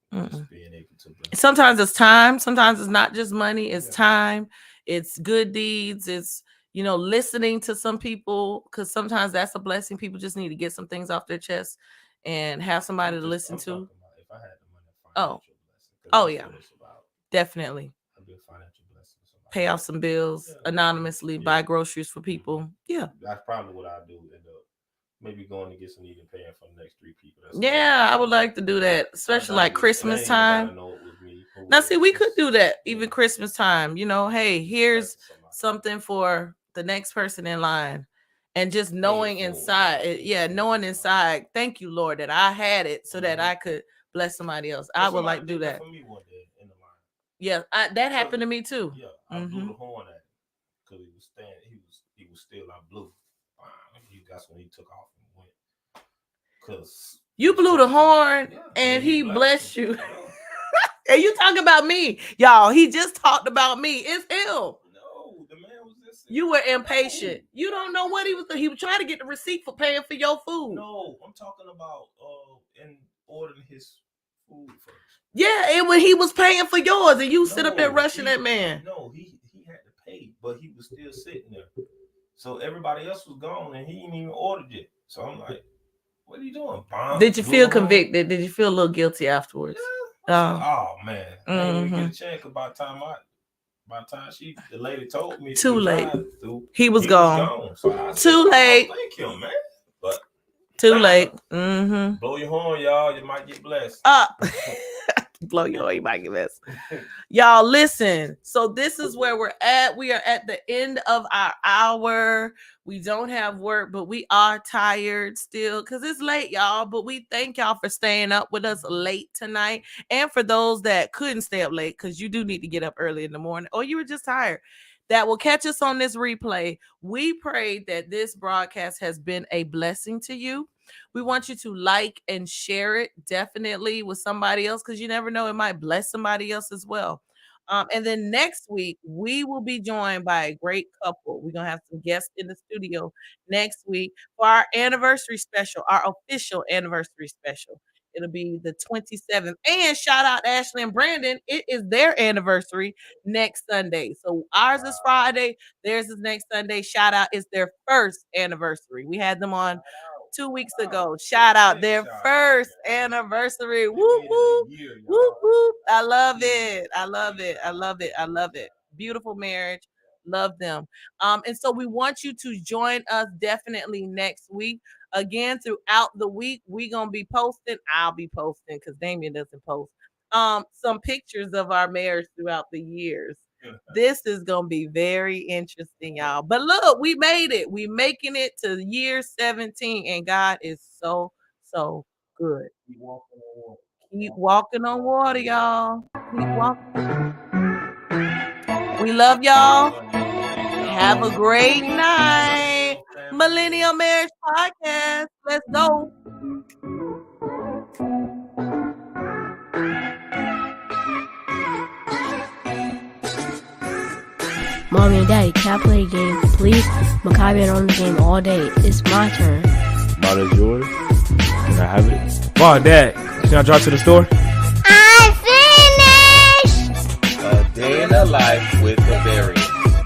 but just being able to bless. Sometimes it's time. Sometimes it's not just money. It's time. It's good deeds. It's, you know, listening to some people, because sometimes that's a blessing. People just need to get some things off their chest and have somebody to listen to. If I had the money, oh yeah, definitely. Financial blessing. Pay off some bills anonymously, buy groceries for people. Yeah, that's probably what I do. End up maybe going to get some and paying for the next 3 people. I would like to do that, especially like Christmas time. Now, see, we could do that even Christmas time. You know, hey, here's something for the next person in line, and just knowing inside, knowing inside, thank you, Lord, that I had it so that I could bless somebody else. I would like to do that. For me one day in the line. Yeah, that happened to me too. Yeah, I blew the horn at him because he was standing. He was still. I blew. That's when he took off and went. Cause you blew the horn and he blessed you. And you talking about me, y'all? He just talked about me. It's him. No, the man was just. You were impatient. You don't know what he was doing. He was trying to get the receipt for paying for your food. No, I'm talking about in ordering his food first. Yeah, and when he was paying for yours, and you sit up there rushing that man. No, he had to pay, but he was still sitting there. So everybody else was gone, and he didn't even order it. So I'm like, "What are you doing, Bomb?" Did you feel convicted? Did you feel a little guilty afterwards? Yeah. Oh man, I didn't even get a chance. By the time the lady told me, too late. He was gone. So I said, too late. Oh, thank you, man. But too late. Blow your horn, y'all. You might get blessed. Blow your horn, you might get blessed. Y'all, listen. So this is where we're at. We are at the end of our hour. We don't have work, but we are tired still because it's late, y'all. But we thank y'all for staying up with us late tonight. And for those that couldn't stay up late, because you do need to get up early in the morning, or you were just tired, that will catch us on this replay. We pray that this broadcast has been a blessing to you. We want you to like and share it definitely with somebody else, because you never know, it might bless somebody else as well. And then next week, we will be joined by a great couple. We're going to have some guests in the studio next week for our anniversary special, our official anniversary special. It'll be the 27th. And shout out Ashley and Brandon. It is their anniversary next Sunday. So ours is Friday. Theirs is next Sunday. Shout out. It's their first anniversary. We had them on 2 weeks ago. Shout out their first anniversary. Whoop, whoop, whoop, whoop. I love it. I love it. I love it. I love it. Beautiful marriage. Love them. And so we want you to join us definitely next week. Again, throughout the week, we're going to be posting. I'll be posting because Damian doesn't post. Some pictures of our marriage throughout the years. This is going to be very interesting, y'all. But look, we made it. We making it to year 17, and God is so, so good. Keep walking on water, y'all. Keep walking. We love y'all. Have a great night. Millennial Marriage Podcast. Let's go. Mommy and Daddy, can I play a game, please? Makai been on the game all day. It's my turn. Ball is yours. Can I have it? Come on, Dad. Can I drive to the store? I finished! A day in the life with Bavarian.